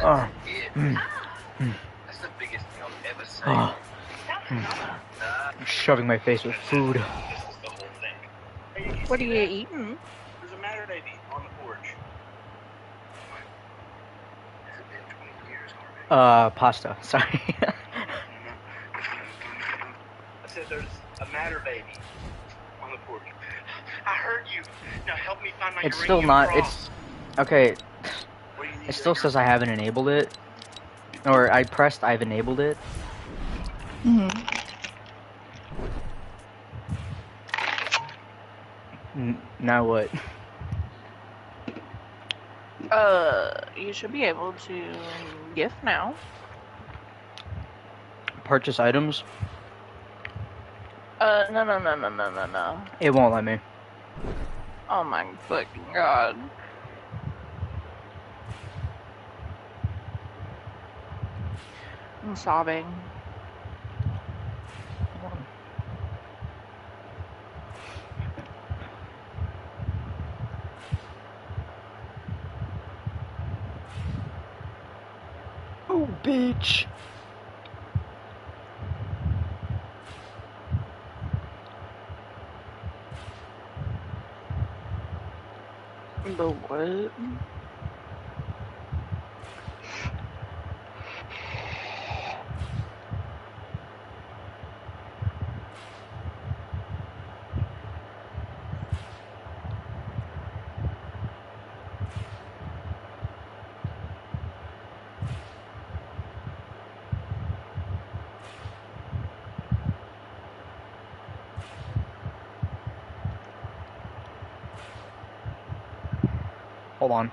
Oh. it. Mm. That's the biggest thing I'll ever say. Oh. I'm shoving my face with food. This is the whole thing. Hey, did you What are see you that? eating? There's a matter baby on the porch. Has it been 20 years already? Pasta. Sorry. I said there's a matter baby on the porch. I heard you. Now help me find my It's still uranium not. cross. It's okay. What do you need It still to says I haven't enabled it, or I pressed I've enabled it. Now what? You should be able to gift now. Purchase items? No. It won't let me. Oh my fucking god. I'm sobbing. Oh, bitch. The what? Hold on.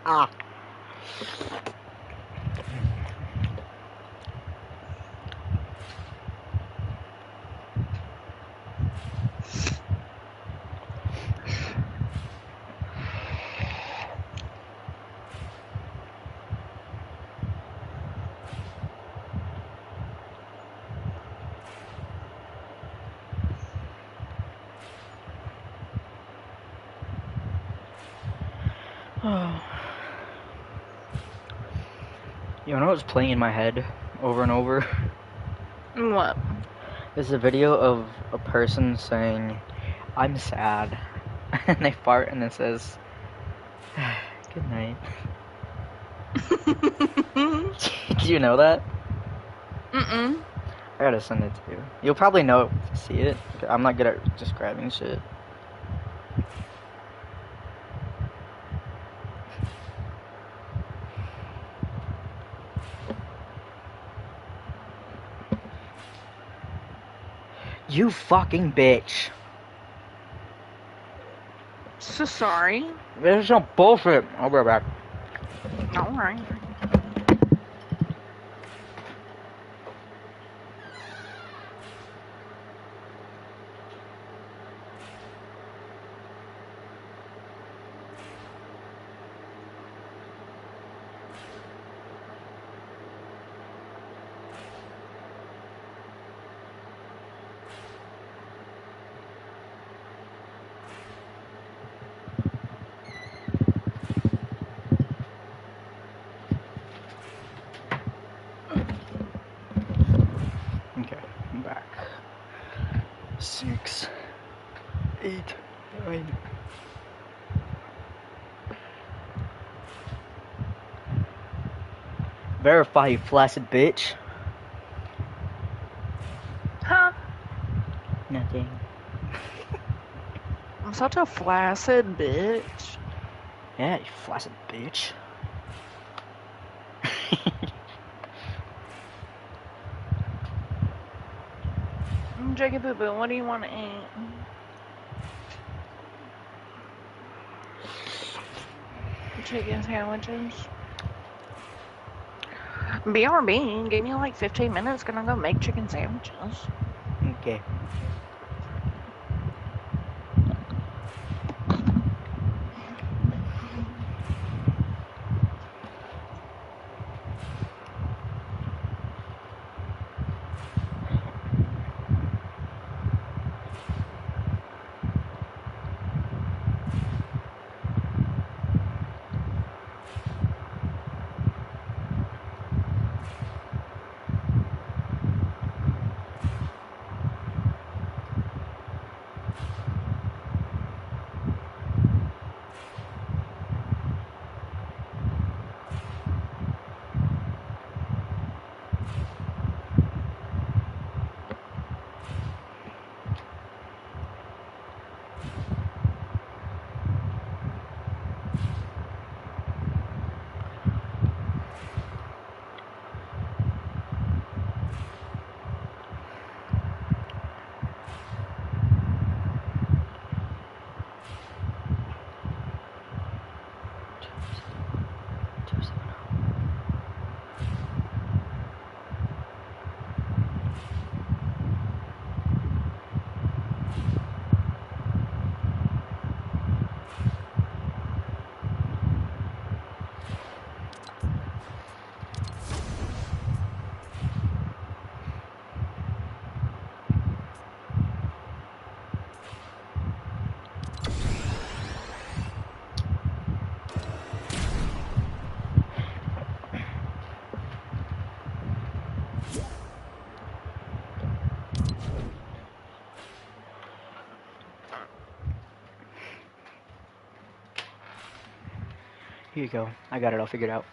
Ah. You know what's playing in my head over and over? What? There's a video of a person saying, I'm sad. And they fart and it says, good night. Do you know that? Mm-mm. I gotta send it to you. You'll probably know to see it. I'm not good at describing shit. You fucking bitch. So sorry. This is some bullshit. I'll be right back. Alright. Okay, I'm back. 6, 8, 9. Verify, you flaccid bitch. Huh? Nothing. I'm such a flaccid bitch. Yeah, you flaccid bitch. Jacob Boo Boo, what do you want to eat? Chicken sandwiches. BRB, give me like 15 minutes, gonna go make chicken sandwiches. Okay. Here you go. I got it all figured out.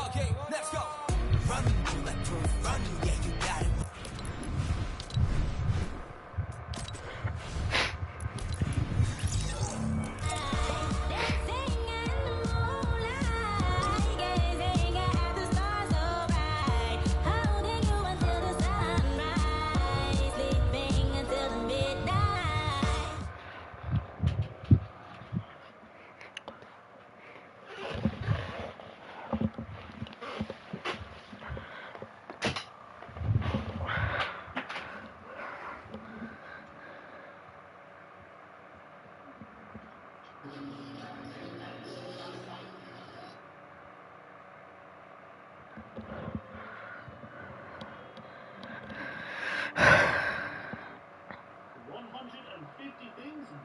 Okay, let's go.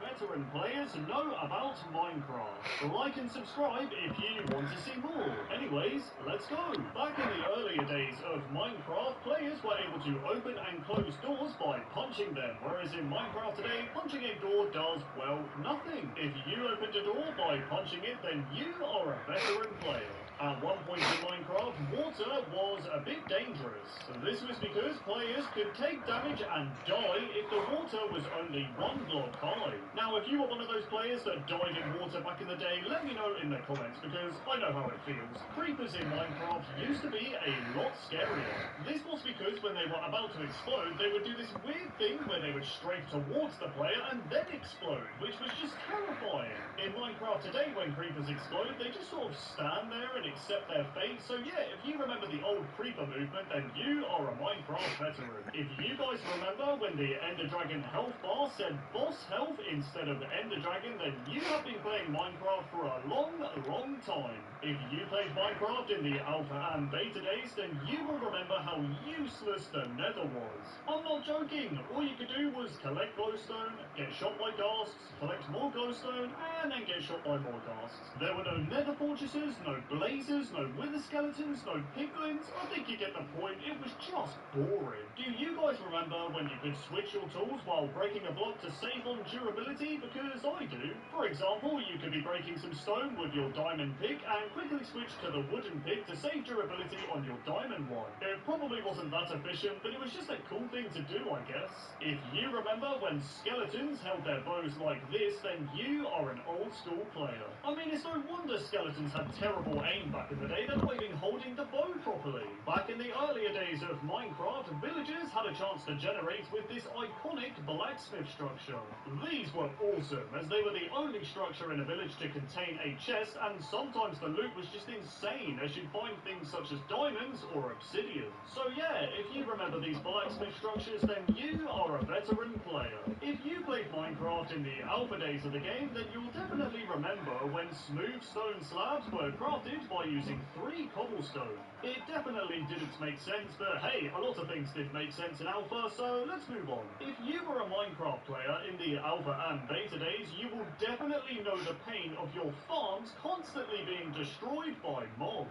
Veteran players know about Minecraft. Like and subscribe if you want to see more. Anyways, let's go. Back in the earlier days of Minecraft, players were able to open and close doors by punching them, whereas in Minecraft today, punching a door does, well, nothing. If you opened a door by punching it, then you are a veteran player. At one point in Minecraft, water was a bit dangerous. This was because players could take damage and die if the water was only one block high. Now, if you were one of those players that died in water back in the day, let me know in the comments, because I know how it feels. Creepers in Minecraft used to be a lot scarier. This was because when they were about to explode, they would do this weird thing where they would strafe towards the player and then explode, which was just terrifying. In Minecraft today, when creepers explode, they just sort of stand there and accept their fate. So yeah, if you remember the old creeper movement, then you are a Minecraft veteran. If you guys remember when the Ender Dragon health bar said boss health instead of Ender Dragon, then you have been playing Minecraft for a long, long time. If you played Minecraft in the alpha and beta days, then you will remember how useless the nether was. I'm not joking. All you could do was collect glowstone, get shot by ghasts, collect more glowstone, and then get shot by more ghasts. There were no nether fortresses, no blazes, no wither skeletons, no piglins. I think you get the point. It was just boring. Do you guys remember when you could switch your tools while breaking a block to save on durability? Because I do. For example, you could be breaking some stone with your diamond pick and quickly switch to the wooden pick to save durability on your diamond one. It probably wasn't that efficient, but it was just a cool thing to do, I guess. If you remember when skeletons held their bows like this, then you are an old school player. I mean, it's no wonder skeletons had terrible aim back in the day. They're not even holding the bow properly. Back in the earlier days of Minecraft, villagers had a chance to generate with this iconic blacksmith structure. These were awesome, as they were the only structure in a village to contain a chest, and sometimes the loot was just insane, as you'd find things such as diamonds or obsidian. So yeah, if you remember these blacksmith structures, then you are a veteran player. If you played Minecraft in the alpha days of the game, then you'll definitely remember when smooth stone slabs were crafted by using 3 cobblestone. It definitely didn't make sense, but hey, a lot of things did make sense in alpha, so let's move on. If you were a Minecraft player in the alpha and beta days, you will definitely know the pain of your farms constantly being destroyed by mobs.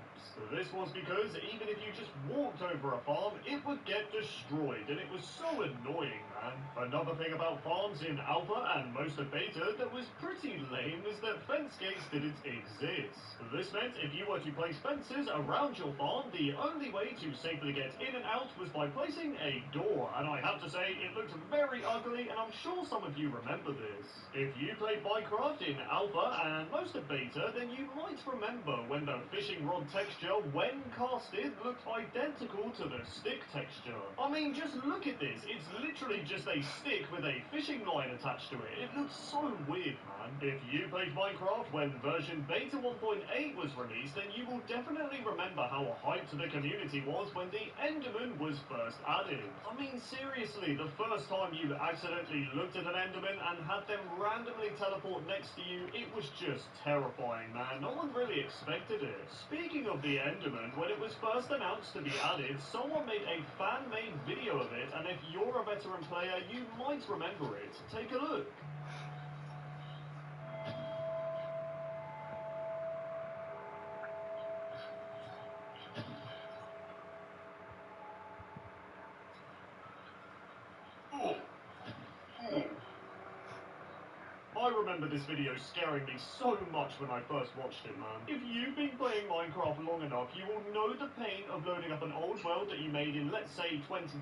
This was because even if you just walked over a farm, it would get destroyed, and it was so annoying, man. Another thing about farms in alpha and most of beta that was pretty lame is that fence gates didn't exist. This meant if you were to place fences around your farm, the only way to safely get in and out was by placing a door, and I have to say, it looked very ugly, and I'm sure some of you remember this. If you played Minecraft in alpha and most of beta, then you might remember when the fishing rod texture, when casted, looked identical to the stick texture. I mean, just look at this. It's literally just a stick with a fishing line attached to it. It looks so weird, man. If you played Minecraft when version beta 1.8 was released, then you will definitely remember how hyped the community was when the Enderman was first added. I mean, seriously, the first time you accidentally looked at an Enderman and had them randomly teleport next to you, it was just terrifying, man. No one really expected it. Speaking of the Enderman, when it was first announced to be added, someone made a fan-made video of it, and if you're a veteran player, you might remember it. Take a look. remember this video scaring me so much when I first watched it, man. If you've been playing Minecraft long enough, you will know the pain of loading up an old world that you made in, let's say, 2013,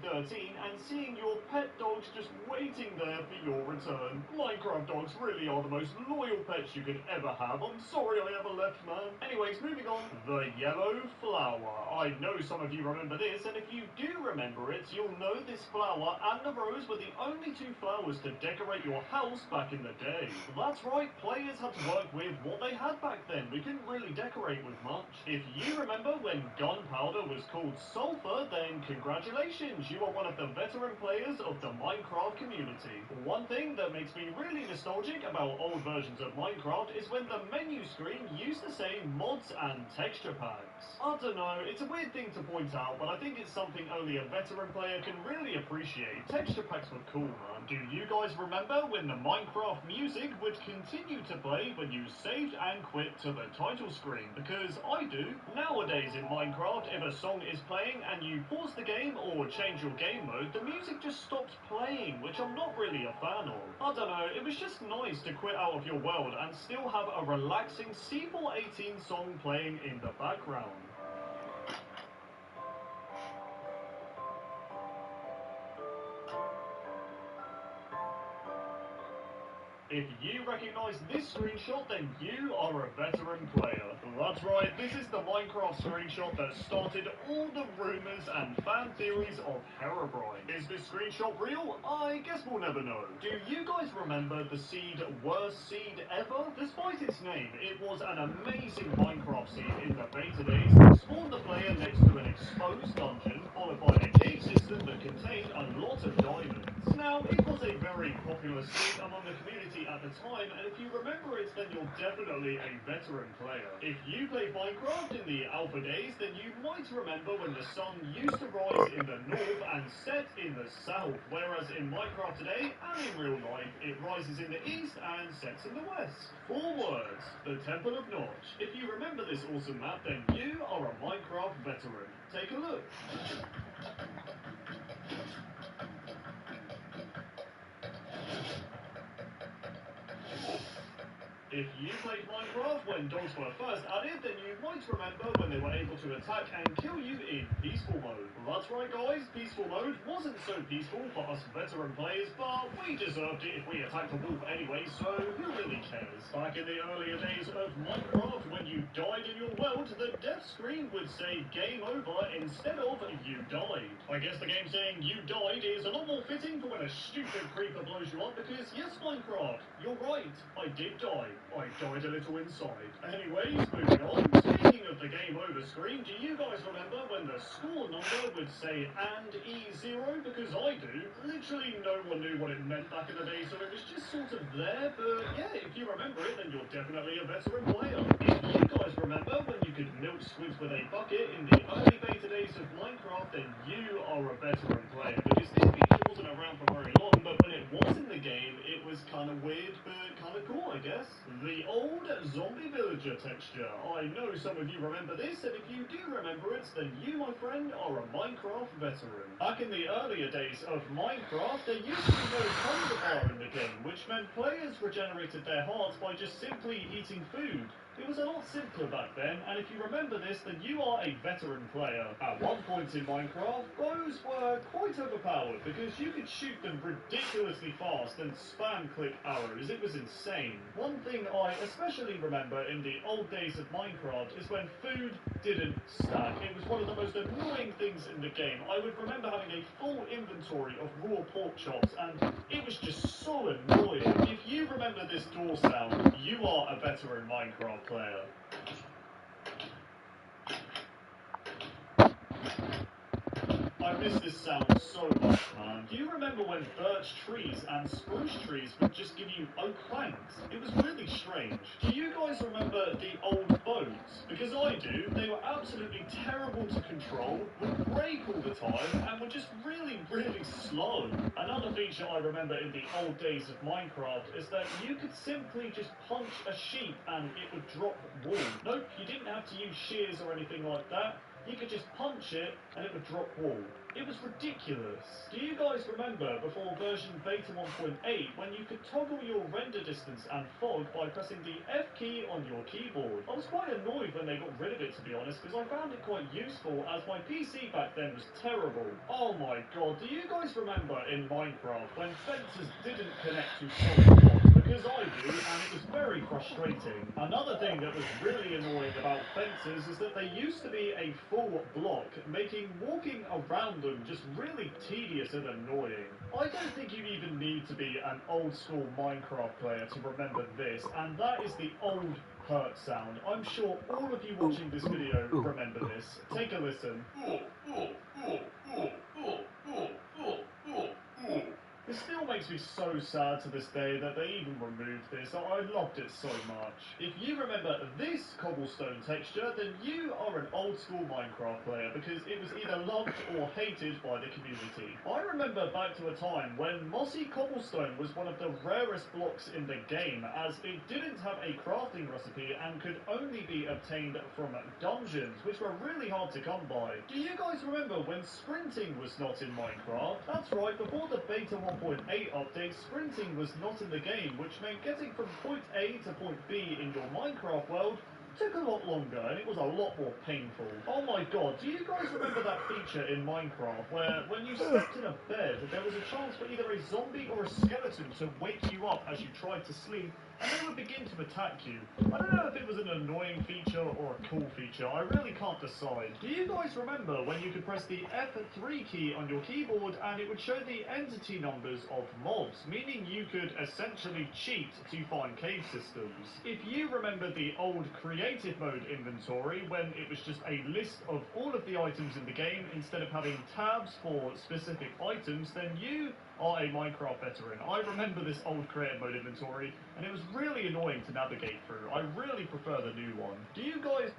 and seeing your pet dogs just waiting there for your return. Minecraft dogs really are the most loyal pets you could ever have. I'm sorry I ever left, man. Anyways, moving on. The yellow flower. I know some of you remember this, and if you do remember it, you'll know this flower and the rose were the only two flowers to decorate your house back in the day. That's right, players had to work with what they had back then. We couldn't really decorate with much. If you remember when gunpowder was called sulfur, then congratulations, you are one of the veteran players of the Minecraft community. One thing that makes me really nostalgic about old versions of Minecraft is when the menu screen used to say mods and texture packs. I don't know, it's a weird thing to point out, but I think it's something only a veteran player can really appreciate. Texture packs were cool, man. Do you guys remember when the Minecraft music would continue to play when you saved and quit to the title screen? Because I do. Nowadays in Minecraft, if a song is playing and you pause the game or change your game mode, the music just stops playing, which I'm not really a fan of. I don't know, it was just nice to quit out of your world and still have a relaxing C418 song playing in the background. If you recognise this screenshot, then you are a veteran player. That's right, this is the Minecraft screenshot that started all the rumours and fan theories of Herobrine. Is this screenshot real? I guess we'll never know. Do you guys remember the seed worst seed ever? Despite its name, it was an amazing Minecraft seed in the beta days. Spawned the player next to an exposed dungeon, followed by a cave system that contained a lot of diamonds. Now, it was a very popular seed among the community at the time, and if you remember it, then you're definitely a veteran player. If you played Minecraft in the alpha days, then you might remember when the sun used to rise in the north and set in the south, whereas in Minecraft today, and in real life, it rises in the east and sets in the west. 4 words, the Temple of Notch. If you remember this awesome map, then you are a Minecraft veteran. Take a look. If you played Minecraft when dogs were first added, then you might remember when they were able to attack and kill you in peaceful mode. That's right guys, peaceful mode wasn't so peaceful for us veteran players, but we deserved it if we attacked a wolf anyway, so who really cares? Back in the earlier days of Minecraft, when you died in your world, the death screen would say game over instead of you died. I guess the game saying you died is a lot more fitting for when a stupid creeper blows you up, because yes Minecraft, you're right, I did die. I died a little inside. Anyways, moving on. Speaking of the game over screen, do you guys remember when the score number would say and E0? Because I do. Literally no one knew what it meant back in the day, so it was just sort of there, but yeah, if you remember it, then you're definitely a veteran player. If you guys remember when you could milk squids with a bucket in the early beta days of Minecraft, then you are a veteran player, because this feature wasn't around for very long, but when it was in the game, it was kind of weird, but kind of cool, I guess. The old zombie villager texture. I know some of you remember this, and if you do remember it, then you, my friend, are a Minecraft veteran. Back in the earlier days of Minecraft, there used to be no hunger bar in the game, which meant players regenerated their hearts by just simply eating food. It was a lot simpler back then, and if you remember this, then you are a veteran player. At one point in Minecraft, bows were quite overpowered because you could shoot them ridiculously fast and spam click arrows. It was insane. One thing I especially remember in the old days of Minecraft is when food didn't stack. It was one of the most annoying things in the game. I would remember having a full inventory of raw pork chops, and it was just so annoying. If you remember this door sound, you are a veteran Minecraft player. I miss this sound so much, man. Do you remember when birch trees and spruce trees would just give you oak planks? It was really strange. Do you guys remember the old boats? Because I do. They were absolutely terrible to control, would break all the time, and were just really, really slow. Another feature I remember in the old days of Minecraft is that you could simply just punch a sheep and it would drop wool. Nope, you didn't have to use shears or anything like that. you could just punch it and it would drop wool. It was ridiculous. Do you guys remember before version beta 1.8 when you could toggle your render distance and fog by pressing the F key on your keyboard? I was quite annoyed when they got rid of it, to be honest, because I found it quite useful as my PC back then was terrible. Oh my god, do you guys remember in Minecraft when fences didn't connect to solid blocks? Because I do, and it was very frustrating. Another thing that was really annoying about fences is that they used to be a full block, making walking around them just really tedious and annoying. I don't think you even need to be an old school Minecraft player to remember this, and that is the old hurt sound. I'm sure all of you watching this video remember this. Take a listen. It still makes me so sad to this day that they even removed this. I loved it so much. If you remember this cobblestone texture, then you are an old school Minecraft player because it was either loved or hated by the community. I remember back to a time when mossy cobblestone was one of the rarest blocks in the game as it didn't have a crafting recipe and could only be obtained from dungeons, which were really hard to come by. Do you guys remember when sprinting was not in Minecraft? That's right, before the beta 1.8 update, sprinting was not in the game, which meant getting from point A to point B in your Minecraft world took a lot longer and it was a lot more painful. Oh my god, do you guys remember that feature in Minecraft where when you slept in a bed, there was a chance for either a zombie or a skeleton to wake you up as you tried to sleep and they would begin to attack you? I don't know if it was an annoying feature or a cool feature, I really can't decide. Do you guys remember when you could press the F3 key on your keyboard and it would show the entity numbers of mobs, meaning you could essentially cheat to find cave systems? If you remember the old creative mode inventory when it was just a list of all of the items in the game instead of having tabs for specific items, then you are a Minecraft veteran. I remember this old creative mode inventory and it was really annoying to navigate through. I really prefer the new one. Do you guys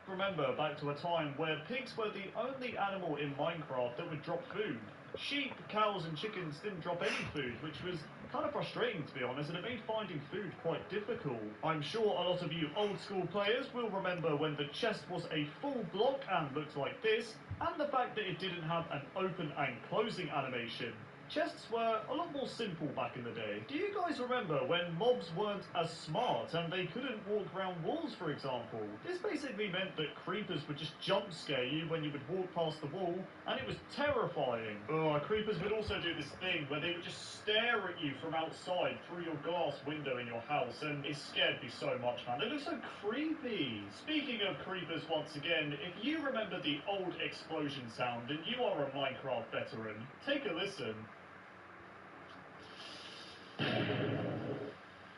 remember back to a time where pigs were the only animal in Minecraft that would drop food? Sheep, cows and chickens didn't drop any food, which was kind of frustrating to be honest, and it made finding food quite difficult. I'm sure a lot of you old school players will remember when the chest was a full block and looked like this, and the fact that it didn't have an open and closing animation. Chests were a lot more simple back in the day. Do you guys remember when mobs weren't as smart and they couldn't walk around walls, for example? This basically meant that creepers would just jump scare you when you would walk past the wall, and it was terrifying. Creepers would also do this thing where they would just stare at you from outside through your glass window in your house, and it scared me so much, man. They look so creepy. Speaking of creepers once again, if you remember the old explosion sound, then you are a Minecraft veteran. Take a listen.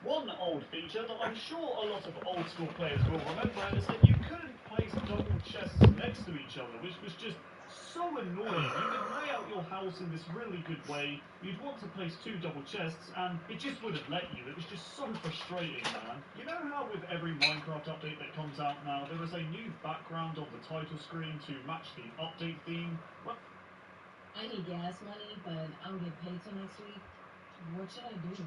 One old feature that I'm sure a lot of old school players will remember is that you couldn't place double chests next to each other, which was just so annoying. You could lay out your house in this really good way, you'd want to place two double chests, and it just wouldn't let you. It was just so frustrating, man. You know how with every Minecraft update that comes out now, there is a new background on the title screen to match the update theme? Well, I need gas money, but I don't get paid till next week. What should I do?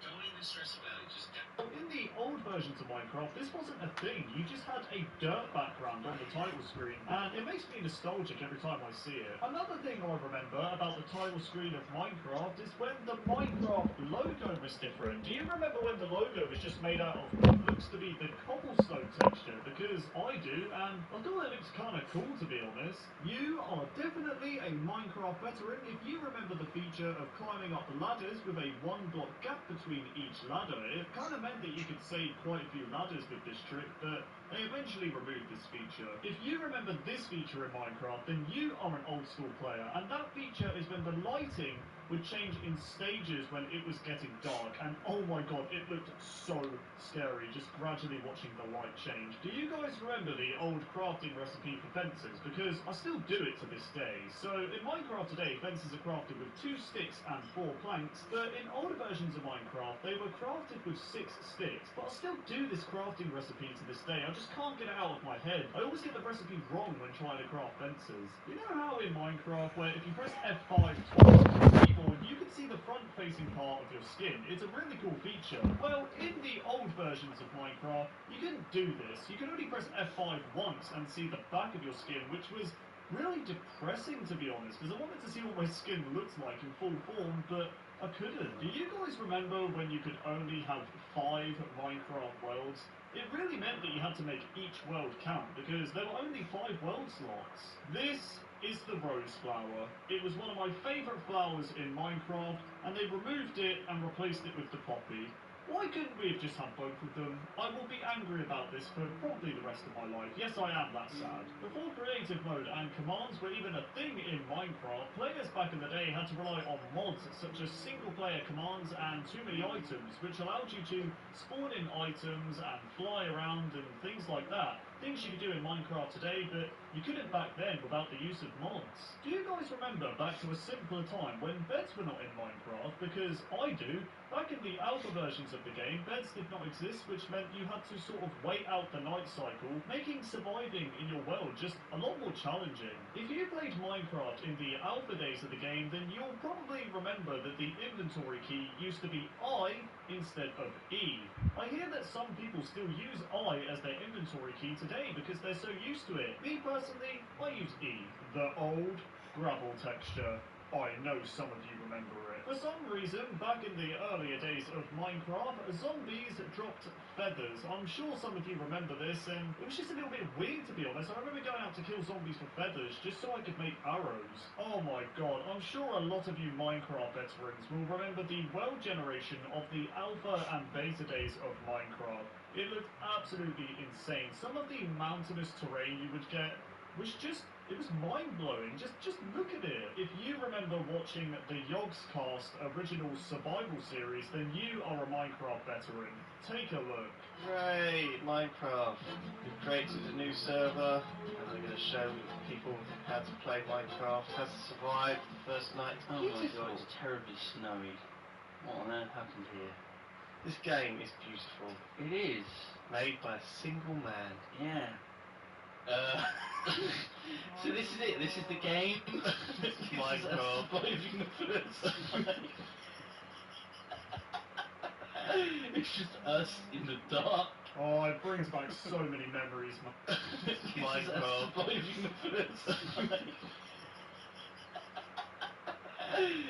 Don't even stress about it. Just in the old versions of Minecraft, this wasn't a thing. You just had a dirt background on the title screen, and it makes me nostalgic every time I see it. Another thing I remember about the title screen of Minecraft is when the Minecraft logo was different. Do you remember when the logo was just made out of what looks to be the cobblestone texture? Because I do, and I thought it looks kind of cool, to be honest. You are definitely a Minecraft veteran if you remember the feature of climbing up ladders with a one-block gap between each ladder. It kind of meant that you could save quite a few ladders with this trick, but they eventually removed this feature. If you remember this feature in Minecraft, then you are an old school player, and that feature is when the lighting would change in stages when it was getting dark, and oh my god, it looked so scary just gradually watching the light change. Do you guys remember the old crafting recipe for fences? Because I still do it to to this day. So in Minecraft today, fences are crafted with 2 sticks and 4 planks, but in older versions of Minecraft, they were crafted with 6 sticks. But I'll still do this crafting recipe to this day. I just can't get it out of my head. I always get the recipe wrong when trying to craft fences. You know how in Minecraft, where if you press F5 twice on the keyboard, you can see the front-facing part of your skin. It's a really cool feature. Well, in the old versions of Minecraft, you couldn't do this. You could only press F5 once and see the back of your skin, which was really depressing, to be honest, because I wanted to see what my skin looks like in full form, but I couldn't. Do you guys remember when you could only have 5 Minecraft worlds? It really meant that you had to make each world count, because there were only 5 world slots. This is the rose flower. It was one of my favourite flowers in Minecraft, and they removed it and replaced it with the poppy. Why couldn't we have just had both of them? I will be angry about this for probably the rest of my life. Yes, I am that sad. Before creative mode and commands were even a thing in Minecraft, players back in the day had to rely on mods such as single-player commands and too many items, which allowed you to spawn in items and fly around and things like that. Things you could do in Minecraft today, but you couldn't back then without the use of mods. Do you guys remember back to a simpler time when beds were not in Minecraft? Because I do. Back in the alpha versions of the game, beds did not exist, which meant you had to sort of wait out the night cycle, making surviving in your world just a lot more challenging. If you played Minecraft in the alpha days of the game, then you'll probably remember that the inventory key used to be I instead of E. I hear that some people still use I as their inventory key today because they're so used to it. Me personally, I use E. The old gravel texture. I know some of you remember it. For some reason, back in the earlier days of Minecraft, zombies dropped feathers. I'm sure some of you remember this, and it was just a little bit weird, to be honest. I remember going out to kill zombies for feathers just so I could make arrows. Oh my god, I'm sure a lot of you Minecraft veterans will remember the world generation of the alpha and beta days of Minecraft. It looked absolutely insane. Some of the mountainous terrain you would get was just, it was mind-blowing. Just look at it. If you remember watching the Yogscast original survival series, then you are a Minecraft veteran. Take a look. Right, Minecraft. We've created a new server, and we're going to show people how to play Minecraft, how to survive the first night. Oh my god, it's terribly snowy. What on earth happened here? This game is beautiful. It is. Made by a single man. Yeah. So this is it. This is the game. Minecraft. Surviving the first night. It's just us in the dark. Oh, it brings back so many memories, man. Minecraft. Surviving the first night.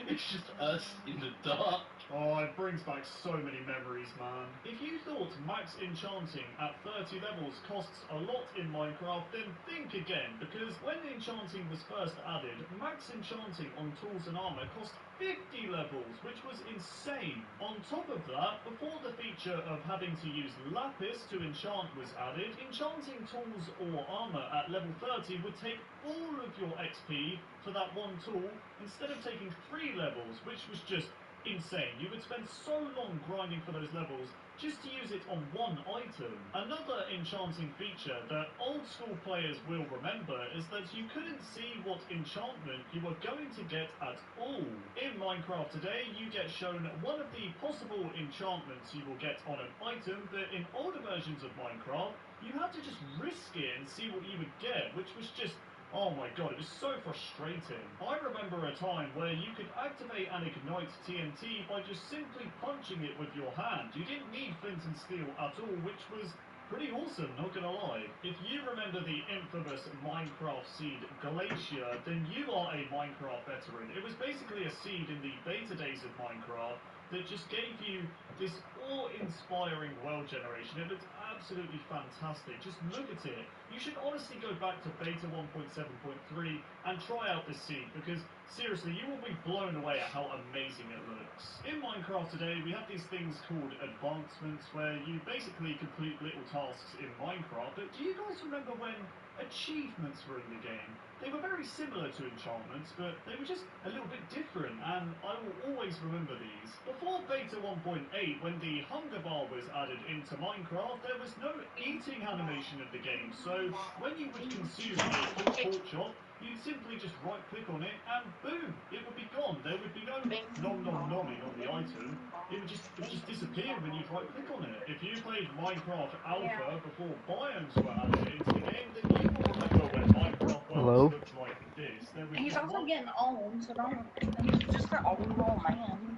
It's just us in the dark. Oh, it brings back so many memories, man. If you thought max enchanting at 30 levels costs a lot in Minecraft, then think again, because when enchanting was first added, max enchanting on tools and armor cost 50 levels, which was insane. On top of that, before the feature of having to use lapis to enchant was added, enchanting tools or armor at level 30 would take all of your XP for that one tool, instead of taking 3 levels, which was just insane. You would spend so long grinding for those levels just to use it on one item. Another enchanting feature that old school players will remember is that you couldn't see what enchantment you were going to get at all. In Minecraft today, you get shown one of the possible enchantments you will get on an item, but in older versions of Minecraft, you had to just risk it and see what you would get, which was just, oh my god, it was so frustrating. I remember a time where you could activate and ignite TNT by just simply punching it with your hand. You didn't need flint and steel at all, which was pretty awesome, not gonna lie. If you remember the infamous Minecraft seed Glacier, then you are a Minecraft veteran. It was basically a seed in the beta days of Minecraft that just gave you this awe-inspiring world generation. It looked absolutely fantastic. Just look at it. You should honestly go back to beta 1.7.3 and try out this seed, because seriously, you will be blown away at how amazing it looks. In Minecraft today, we have these things called advancements, where you basically complete little tasks in Minecraft, but do you guys remember when achievements were in the game? They were very similar to enchantments, but they were just a little bit different, and I will always remember these. Before beta 1.8, when the hunger bar was added into Minecraft, there was no eating animation in the game, so when you would consume a pork chop, You'd simply just right click on it and boom, it would be gone. There would be no nom-nom-nomming on the item. It would just disappear when you right click on it. If you played Minecraft Alpha before biomes were added into the game, then you will remember when Minecraft Hello? worlds looked like this. There was He's just also one getting old, so don't. He's just an old little man.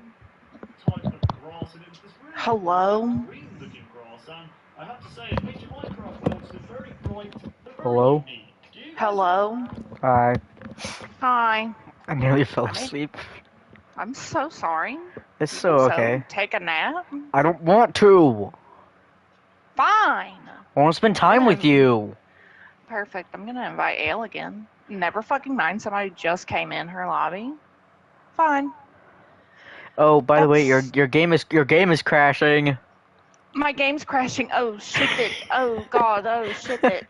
type of grass, and it was this really Hello? green-looking grass. And I have to say, it made your Minecraft worlds look very bright, but very Hello? unique. Do you guys Hello? Hi. Hi. I nearly fell asleep. I'm so sorry. It's so okay. Take a nap? I don't want to. Fine. I want to spend time with you. Perfect. I'm gonna invite Ale again. Never fucking mind. Somebody just came in her lobby. Fine. Oh, by the way, your That's- your game is crashing. My game's crashing. Oh shit it. Oh god. Oh shit it.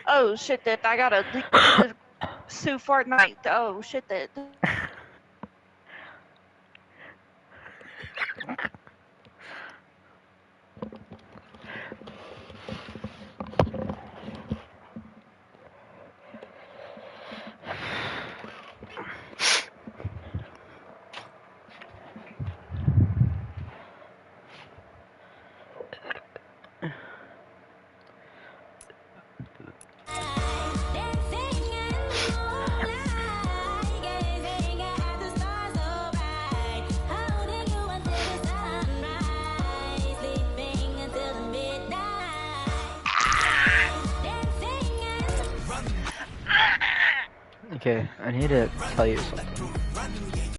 Oh shit it. I gotta sue Fortnite. Oh shit it. Okay, I need to tell you something.